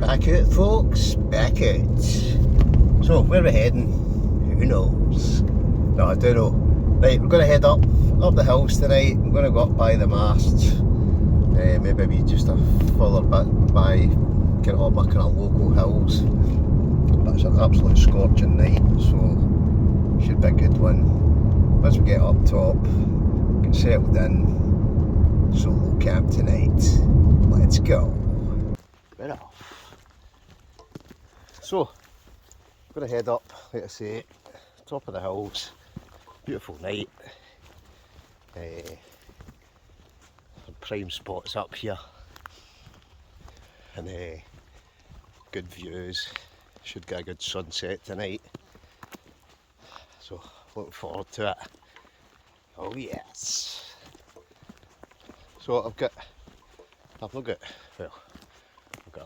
Back out, folks, back out. So, where are we heading? Who knows? No, I do know. Right, we're going to head up the hills tonight. I'm going to go up by the masts. Maybe just a further bit by kind of up my kind of local hills. But it's an absolute scorching night, so should be a good one. Once we get up top, get settled in, solo camp tonight. Let's go. We're off. So, I'm going to head up, like I say, top of the hills. Beautiful night. Some prime spots up here. And good views. Should get a good sunset tonight. So, looking forward to it. Oh yes. So I've got a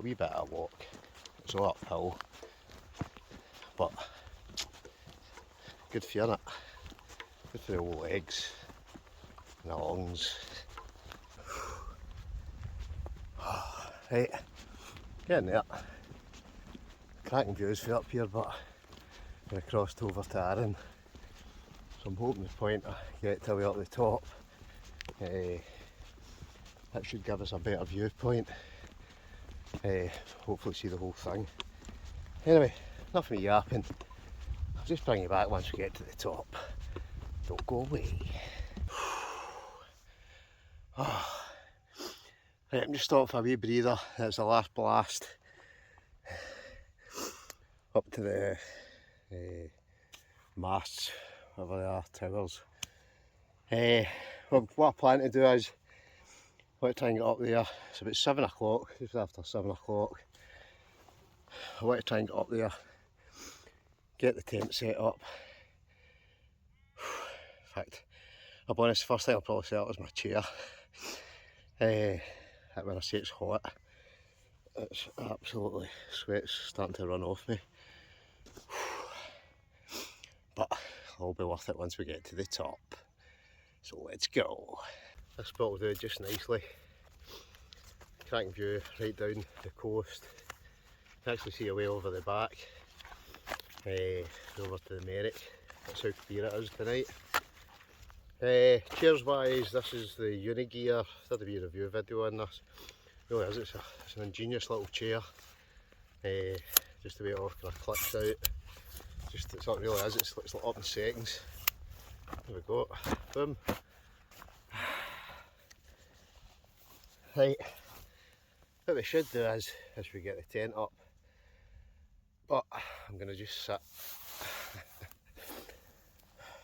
wee bit of a walk. It's all uphill. But good for it. Good for the old legs and the lungs. Right, getting there. Cracking views for up here, but I crossed over to Arran. So I'm hoping the point I get till way up the top. That should give us a better viewpoint. Hopefully see the whole thing. Anyway, enough of me yapping. I'll just bring you back once we get to the top. Don't go away. Right, I'm just stopping for a wee breather. That's the last blast. Up to the masts, whatever they are, towers. Well, what I plan to do is, I want to try and get up there. It's about 7 o'clock, just after 7 o'clock. I want to try and get up there, get the tent set up. In fact, I'll be honest, the first thing I'll probably set up is my chair. When I say it's hot, it's absolutely, sweat's starting to run off me. But it'll be worth it once we get to the top. So let's go. This spot will do just nicely. Cracking view right down the coast. You can actually see a way over the back. Over to the Merrick. That's how clear it is tonight. Chairs wise, this is the Unigear. I did a wee review video on this. It really is, it's an ingenious little chair. Just the way it all kind of clicks out. It's not really is, it's like up in seconds. There we go, boom. Right, what we should do is we get the tent up, but I'm going to just sit.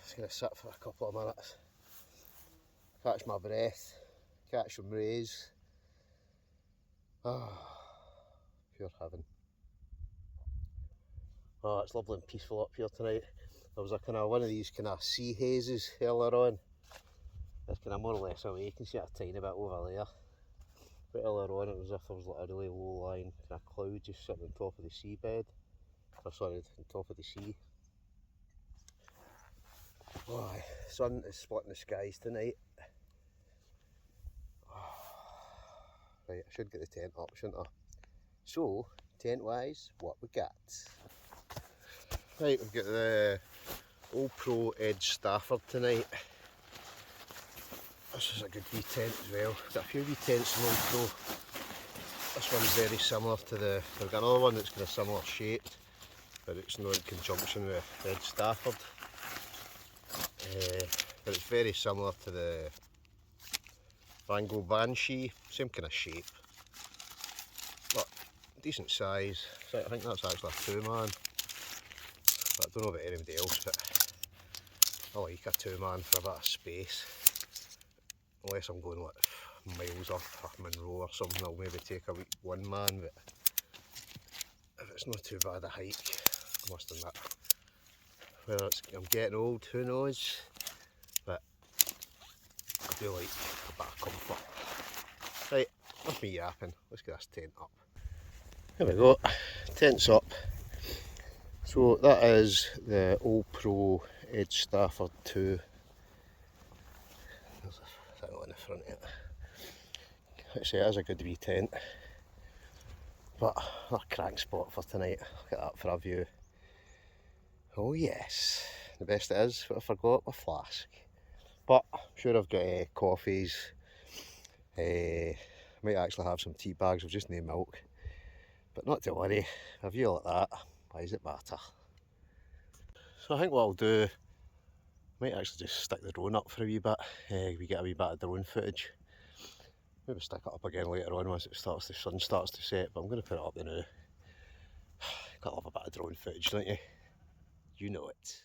Just going to sit for a couple of minutes, catch my breath, catch some rays. Pure heaven. Oh, it's lovely and peaceful up here tonight. There was a kind of one of these kind of sea hazes earlier on. It's kind of more or less away. You can see it a tiny bit over there. But earlier on, it was as if there was like a really low lying kind of cloud just sitting on top of the seabed. Or sorry, on top of the sea. Oh, sun is splitting the skies tonight. Right, I should get the tent up, shouldn't I? So, tent wise, what we got? Right, we've got the Old Pro Edge Stafford tonight. This is a good wee tent as well. We've got a few wee tents in Old Pro. This one's very similar to we've got another one that's kind of similar shaped, but it's not in conjunction with Edge Stafford. But it's very similar to the Van Gogh Banshee, same kind of shape. But decent size. So I think that's actually a 2-man. I don't know about anybody else, but I like a 2-man for a bit of space. Unless I'm going like miles up Monroe or something, I'll maybe take a 1-man, but if it's not too bad a hike, I must admit. Whether I'm getting old, who knows, but I do like a bit of comfort. Right, enough me yapping, let's get this tent up. There we go, tent's up. So that is the Old Pro Edge Stafford 2. There's a thing on the front of it. Like I say, it is a good wee tent. But a crank spot for tonight. Look at that for a view. Oh yes, the best it is, what I forgot, my flask. But I'm sure I've got coffees. I might actually have some tea bags with just no milk. But not to worry, a view like that, why does it matter? So I think what I'll do, I might actually just stick the drone up for a wee bit. We get a wee bit of drone footage. Maybe stick it up again later on once the sun starts to set, but I'm going to put it up now. Gotta love a bit of drone footage, don't you? You know it.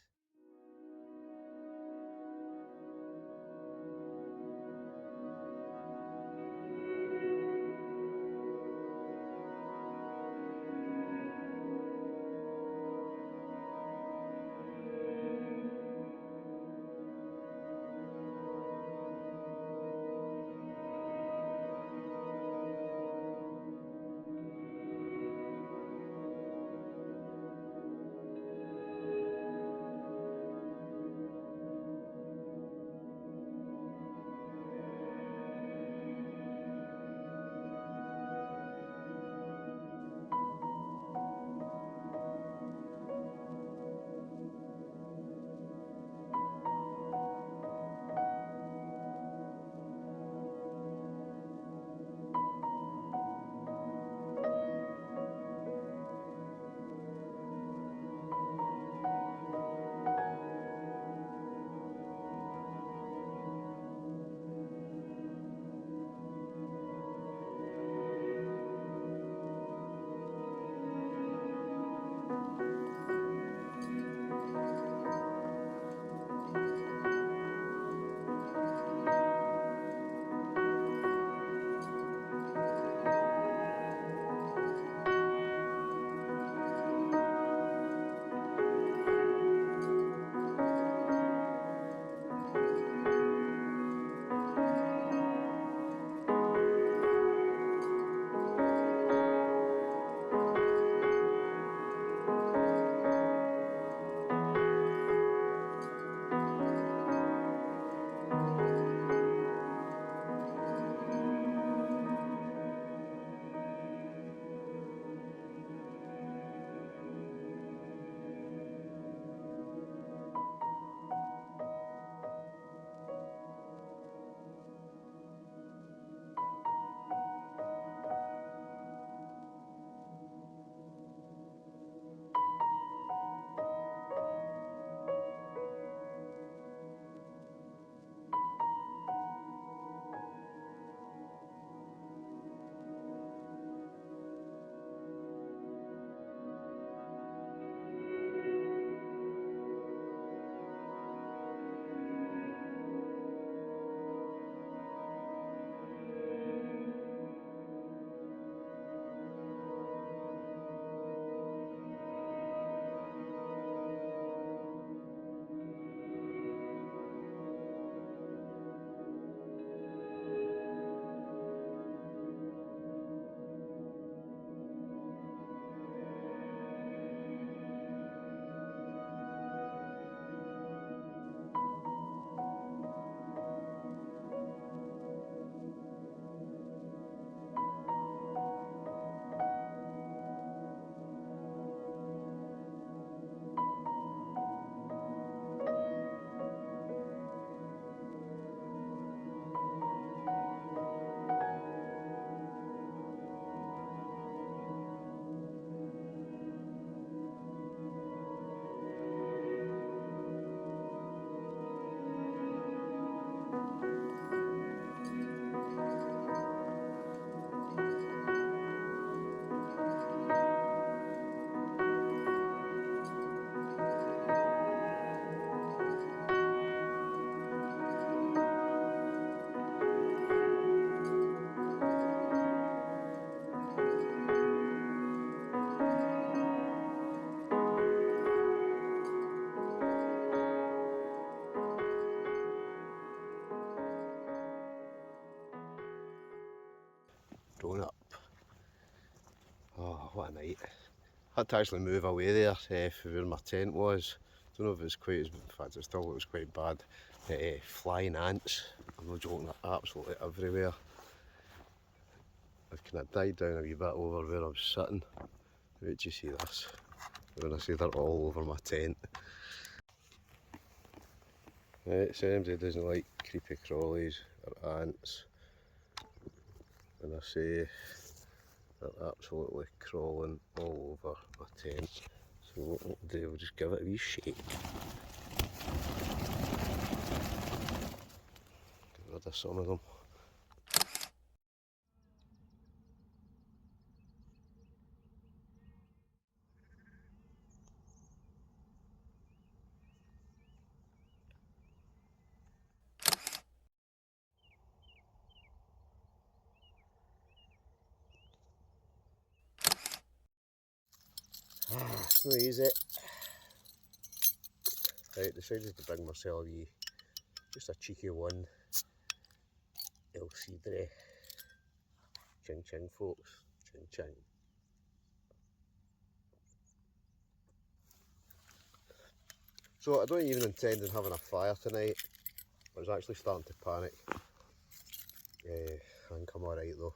Drone up. Oh, what a night. Had to actually move away there from where my tent was. Don't know if it's quite as, in fact it still looks quite bad. Flying ants, I'm not joking, they're absolutely everywhere. I've kind of died down a wee bit over where I was sitting. Wait till you see this. When I say they're all over my tent. Right, so anybody doesn't like creepy crawlies or ants, and I say they're absolutely crawling all over my tent. So what we'll do, we'll just give it a wee shake. Get rid of some of them. It's not easy. Right, decided to bring myself a wee, just a cheeky one. LC ching ching folks, ching ching. So I don't even intend on having a fire tonight. I was actually starting to panic. I think I'm alright though.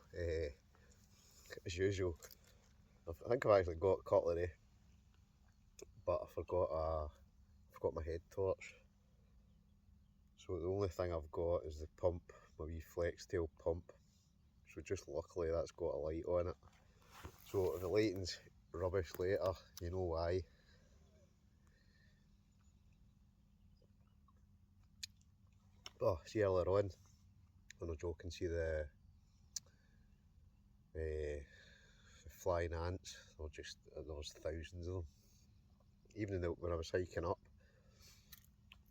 As usual, I think I've actually got cutlery, but I forgot my head torch. So the only thing I've got is the pump, my wee flex tail pump. So just luckily that's got a light on it. So if the lighting's rubbish later, you know why. Oh, see earlier on, when I was joking, see the flying ants. There was thousands of them. Even when I was hiking up,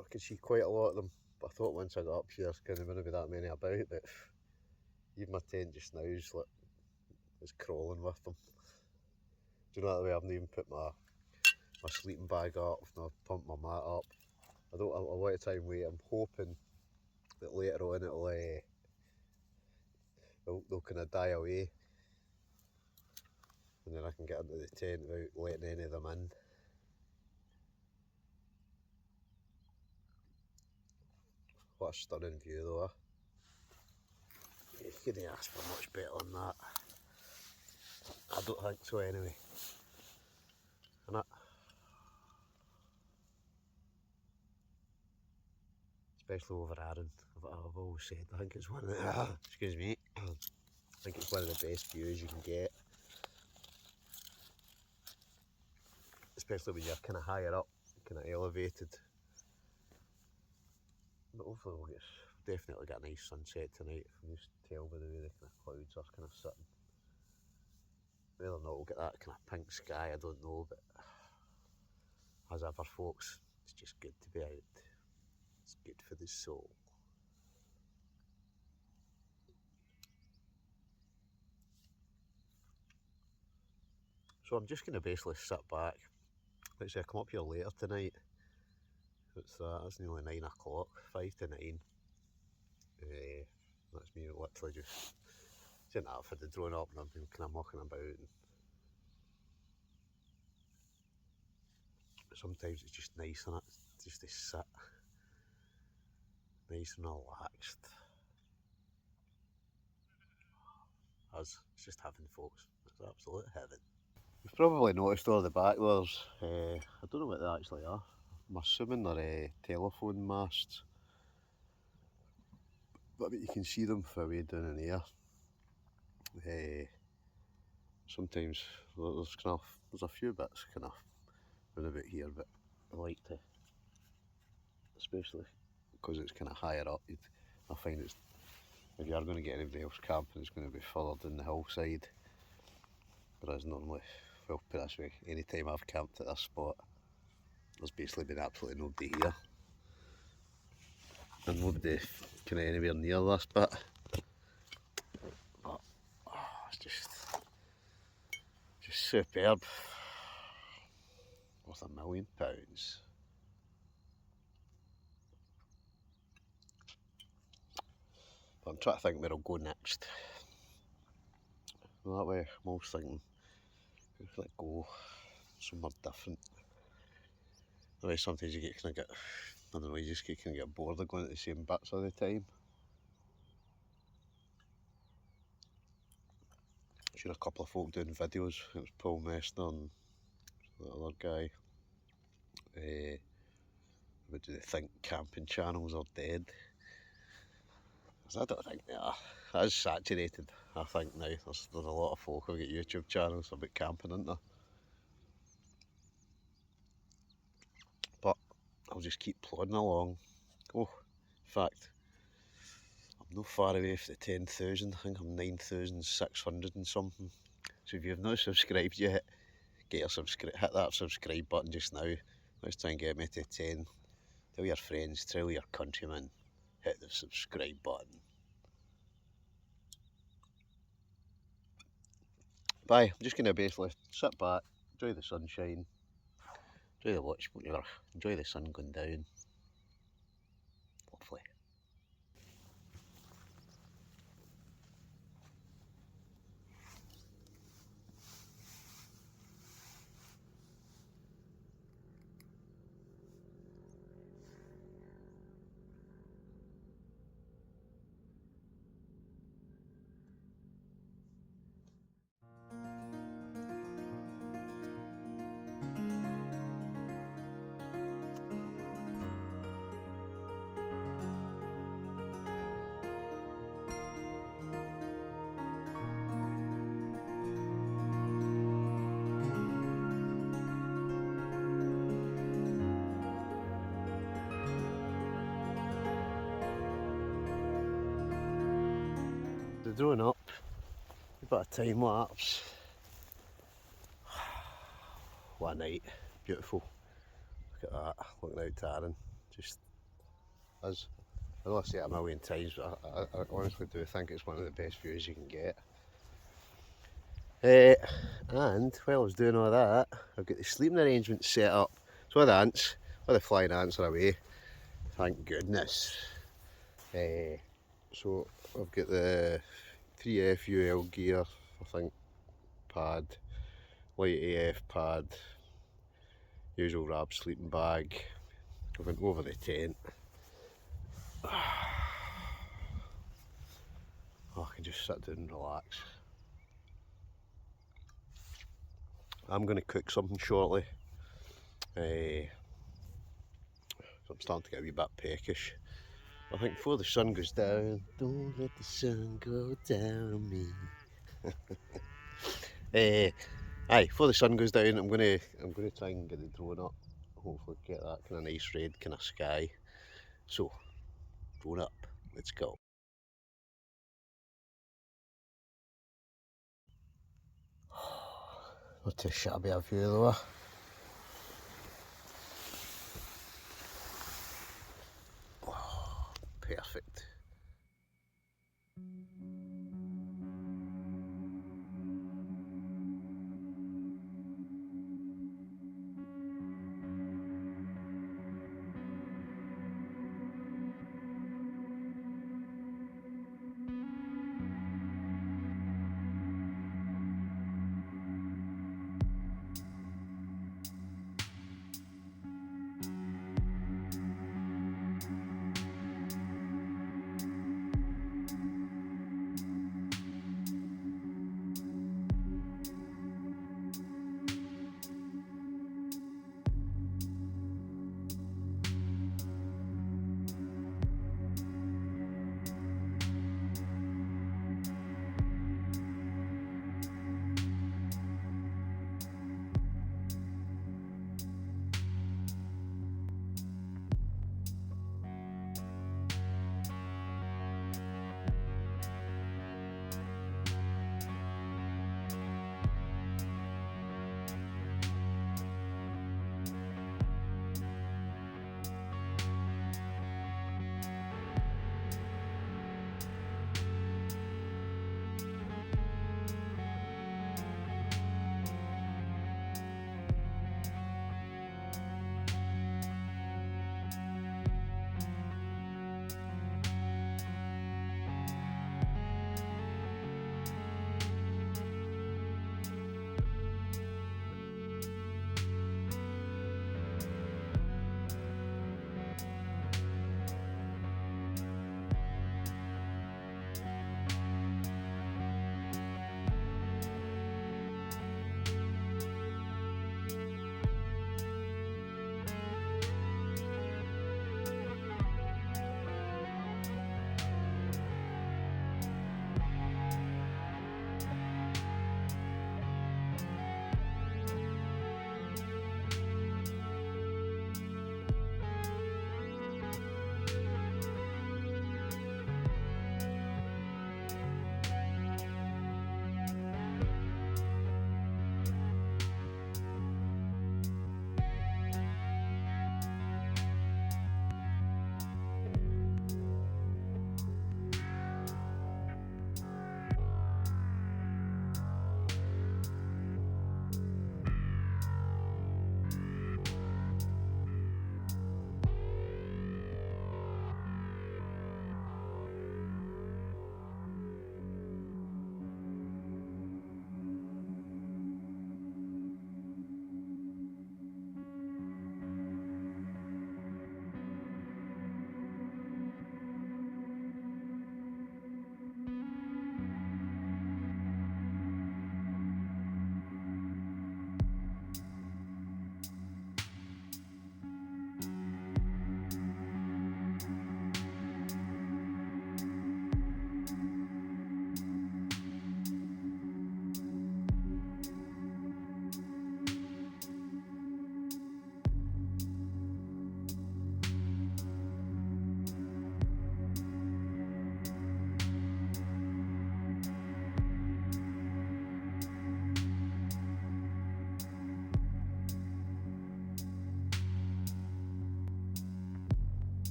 I could see quite a lot of them. But I thought once I got up here, there wouldn't be that many about. But even my tent just now is like, it's crawling with them. Do you know that way? I haven't even put my sleeping bag up, I've pumped my mat up. I want to try and wait. I'm hoping that later on they'll kind of die away, and then I can get into the tent without letting any of them in. What a stunning view though. You couldn't ask for much better than that. I don't think so anyway. And especially over Arran, I've always said I think it's one of the excuse me. I think it's one of the best views you can get. Especially when you're kind of higher up, kind of elevated. But hopefully we'll definitely get a nice sunset tonight. I can just tell by the way the kind of clouds are kind of sitting. Whether or not we'll get that kind of pink sky, I don't know, but as ever folks, it's just good to be out. It's good for the soul. So I'm just going to basically sit back. Like I say, I come up here later tonight. It's nearly 9 o'clock, 5 to 9. That's me literally just sitting out for the drone up and I've been kind of mucking about. And sometimes it's just nice, and it's just to sit nice and relaxed. It's just heaven, folks. It's absolute heaven. You've probably noticed all the back there's, I don't know what they actually are. I'm assuming they're telephone masts. But you can see them from way down in here. Sometimes there's a few bits kind of round about here, but I like to, especially because it's kind of higher up, I find it's, if you are going to get anybody else camping, it's going to be further down the hillside. Whereas normally, well, put it this way, any time I've camped at this spot, there's basically been absolutely nobody here. And nobody kind of anywhere near this bit. But it's just superb. Worth £1 million. But I'm trying to think where I'll go next. Well, that way I'm always thinking, if I go somewhere different. That way sometimes you get kind of get, I don't know, you just kind of get bored of going to the same bits all the time. seen a couple of folk doing videos. It was Paul Messner and the other guy. What do they think camping channels are dead? I don't think they are. That is saturated, I think now. There's a lot of folk who've got YouTube channels about camping, isn't there? But I'll just keep plodding along. Oh, in fact, I'm not far away from the 10,000. I think I'm 9,600 and something. So if you've not subscribed yet, hit that subscribe button just now. Let's try and get me to 10. Tell your friends, tell your countrymen, hit the subscribe button. Bye. I'm just going to basically sit back, enjoy the sunshine, enjoy the watch, enjoy the sun going down. Lovely. The drone up, a bit of time lapse. One night, beautiful. Look at that, looking out Taryn. Just as I know I say it a million times, but I honestly do think it's one of the best views you can get. And while I was doing all that, I've got the sleeping arrangements set up. So the ants, all the flying ants are away, thank goodness. So I've got the 3F UL gear, I think, pad, light AF pad, usual Rab sleeping bag. I went over the tent. Oh, I can just sit down and relax. I'm going to cook something shortly. So I'm starting to get a wee bit peckish. I think before the sun goes down, don't let the sun go down on me. Aye, before the sun goes down, I'm gonna try and get the drone up. Hopefully get that kind of nice red kind of sky. So, drone up, let's go. Not too shabby a view though. Oh, perfect.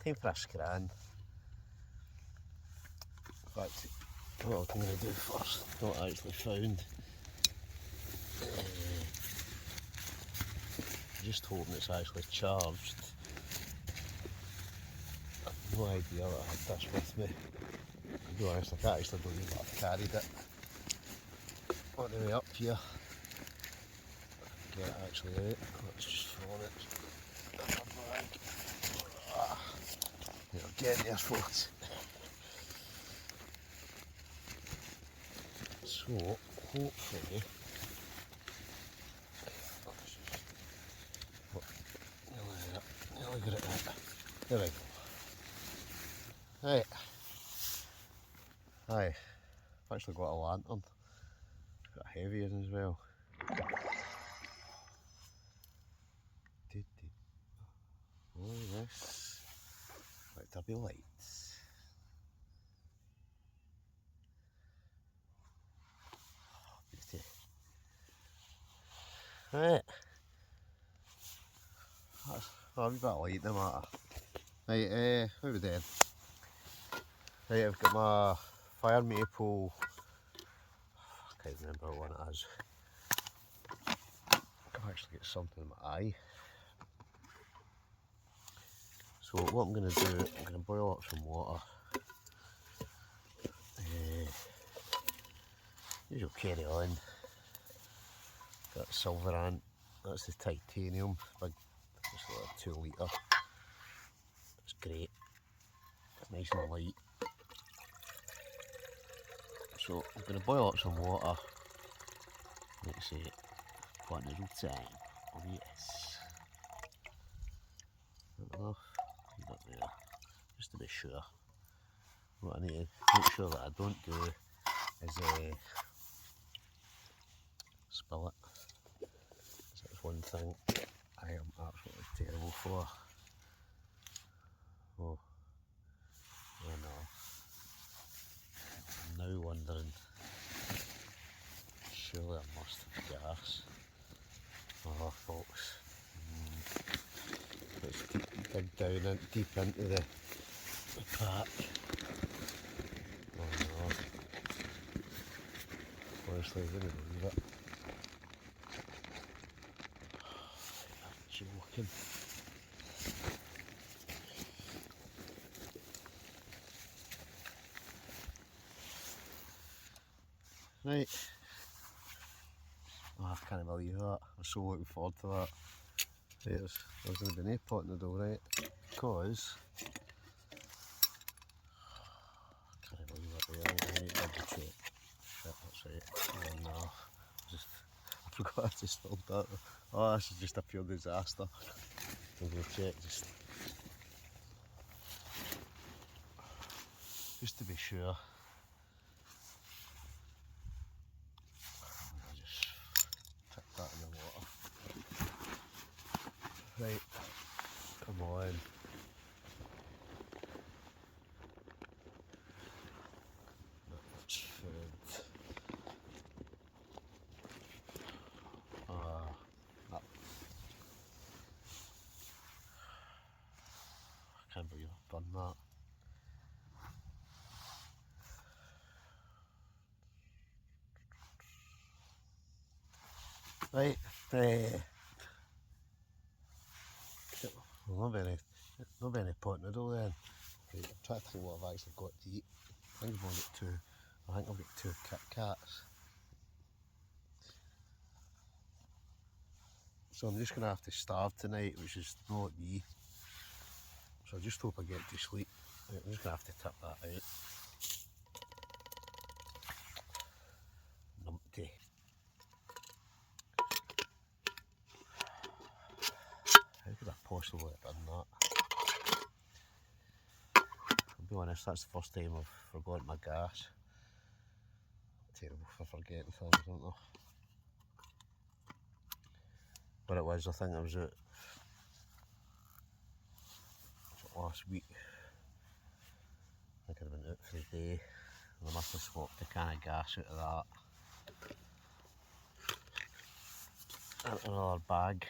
time for a scran. In fact, what I'm going to do first, not actually found. Just hoping it's actually charged. I've no idea that I had this with me. To be honest, I can't actually believe that I've carried it on the way up here. Get it actually out. Let's just throw it in my bag. Get there, folks. So, hopefully, nearly got it out. There we go. Right. Aye, I've actually got a lantern. Got a heavy in as well. Oh yes, like there'll be lights. Oh, beauty. Right. Oh, we've got a light no matter. Right, how are we doing? Right, I've got my fire maple. I can't remember what one it is. I've actually got something in my eye. So what I'm going to do, I'm going to boil up some water. Usual carry on. Got silver ant, that's the titanium, big, just like a 2 litre. It's great, it's nice and light. So I'm going to boil up some water. Let's see, for a little time. Oh yes. Not enough, not there, just to be sure. What I need to make sure that I don't do is spill it. That's one thing I am absolutely terrible for. Oh no. I'm now wondering, surely I must have gas. Oh folks, let's dig down in, deep into the pack. Oh no, honestly I wouldn't believe it. I'm joking. Right. Oh, I can't believe that. I'm so looking forward to that. There's going to be no pot in the door, right? Because I can't believe it really. I need to double check. Shit, that's right. Oh no. I forgot I just filled that. Oh, this is just a pure disaster. I'm going to check just to be sure. I'll just tip that in the water. Right, come on. Not much food. I can't believe I've done that. Right, well, not very pot noodle then. Right, I'm trying to think what I've actually got to eat. I think I've only got two. I think I've got 2 Kit Kats. So I'm just going to have to starve tonight, which is not me. So I just hope I get to sleep. Right, I'm just going to have to tip that out. Numpty. How could I possibly have done that? I'll be honest, that's the first time I've forgotten my gas. I'm terrible for forgetting things, don't I? But it was, I think I was out last week. I think I'd been out for the day and I must have swapped a can of gas out of that. And another bag.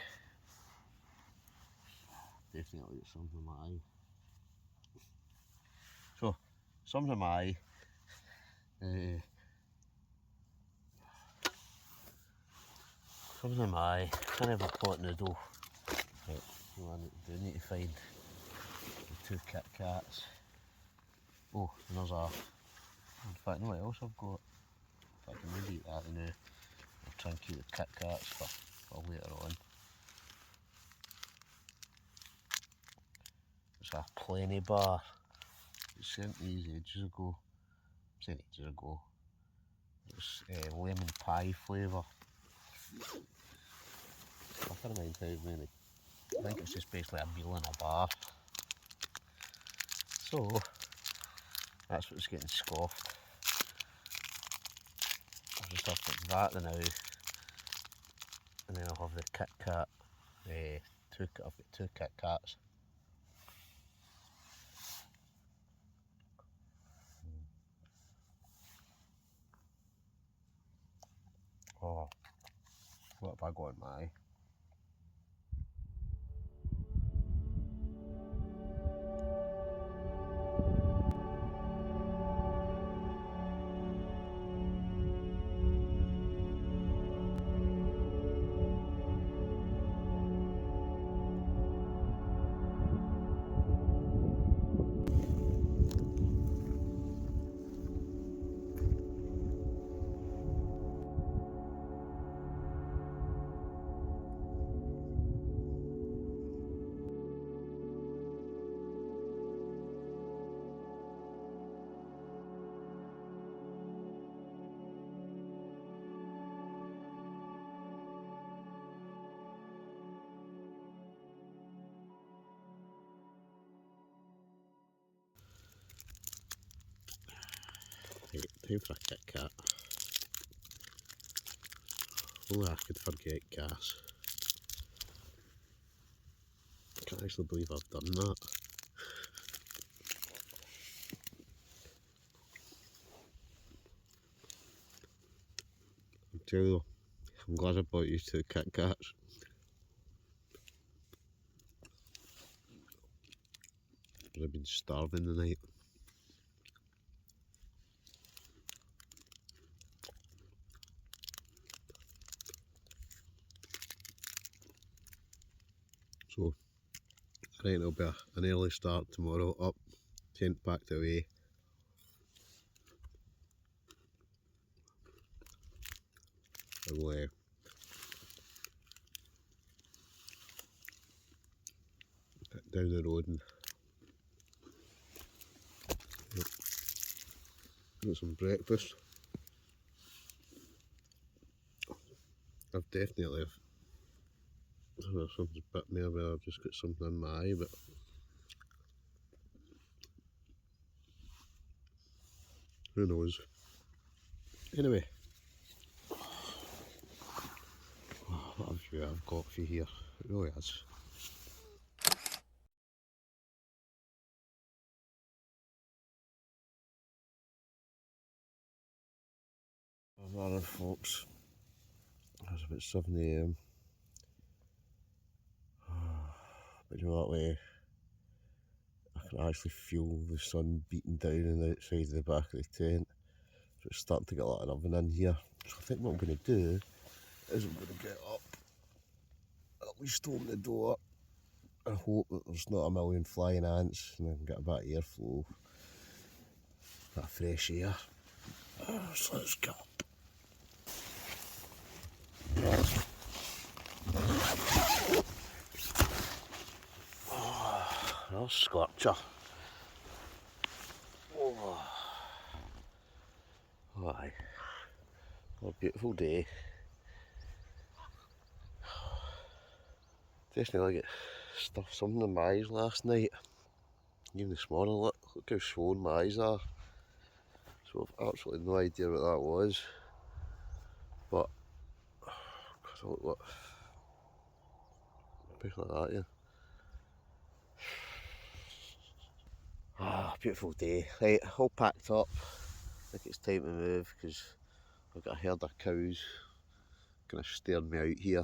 Definitely got something in my eye. Some of my kind of a pot noodle. Right, I do need to find the 2 Kit Kats. Oh, and there's a, in fact, no, what else I've got? In fact, I can maybe eat that now. I'll try and keep the Kit Kats for later on. It's a plenty bar. It sent these ages ago. It's lemon pie flavour. I can't mind how many. I think it's just basically a meal in a bar. So that's what's getting scoffed. I'll just have to that now, and then I'll have the Kit Kat. I've got 2 Kit Kats. Oh, what have I got in my? Time for a Kit Kat. Only I could forget gas. I can't actually believe I've done that. I tell you, I'm glad I bought you 2 Kit Kats. I've been starving the night. So, I reckon it'll be an early start tomorrow. Up, tent packed away. I'll get down the road and get some breakfast. I've definitely, something's bit me where I've just got something in my eye, but who knows. Anyway, what a view I've got for here. It really is. Alright folks, it's about 7 AM. But you know what way, I can actually feel the sun beating down on the outside of the back of the tent. So it's starting to get a lot of oven in here. So I think what I'm going to do is I'm going to get up, at least open the door, and hope that there's not a million flying ants and I can get a bit of airflow, a bit of fresh air. So let's get up. Oh, scorcher. Oh, aye. What a beautiful day. Definitely get stuffed something in my eyes last night. Even this morning, look how swollen my eyes are. So I've absolutely no idea what that was. But, look, pick like that, yeah. Ah, beautiful day. Right, all packed up. I think it's time to move because I've got a herd of cows kind of staring me out here.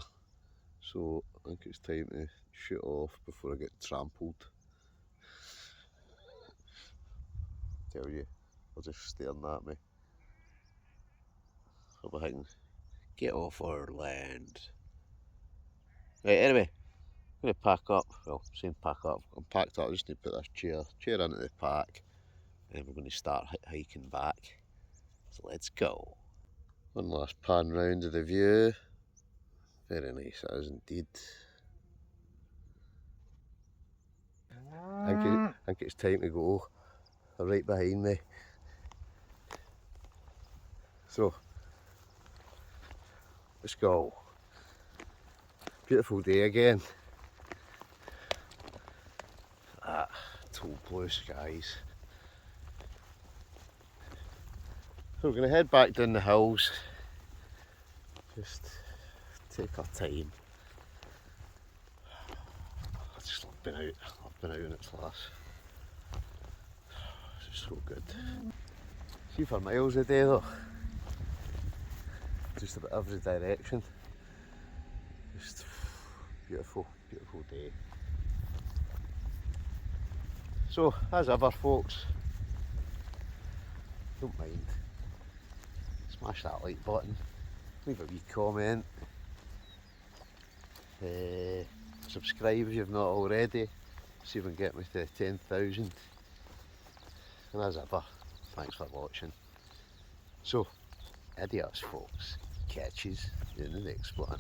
So I think it's time to shoot off before I get trampled. Tell you. They're just staring at me. Hope I can get off our land. Right, anyway, I'm going to pack up. Well, I'm saying pack up. I'm packed up. I just need to put this chair into the pack, and we're going to start hiking back. So let's go. One last pan round of the view. Very nice, that is indeed. I think it's time to go. They're right behind me. So, let's go. Beautiful day again. That tall blue skies. So we're going to head back down the hills. Just take our time. I've just been out. I've been out in its class. It's just so good. See for miles a day though. Just about every direction. Just beautiful, beautiful day. So, as ever folks, don't mind. Smash that like button, leave a wee comment, subscribe if you've not already, see if we can get me to 10,000. And as ever, thanks for watching. So, adios folks, catches in the next one.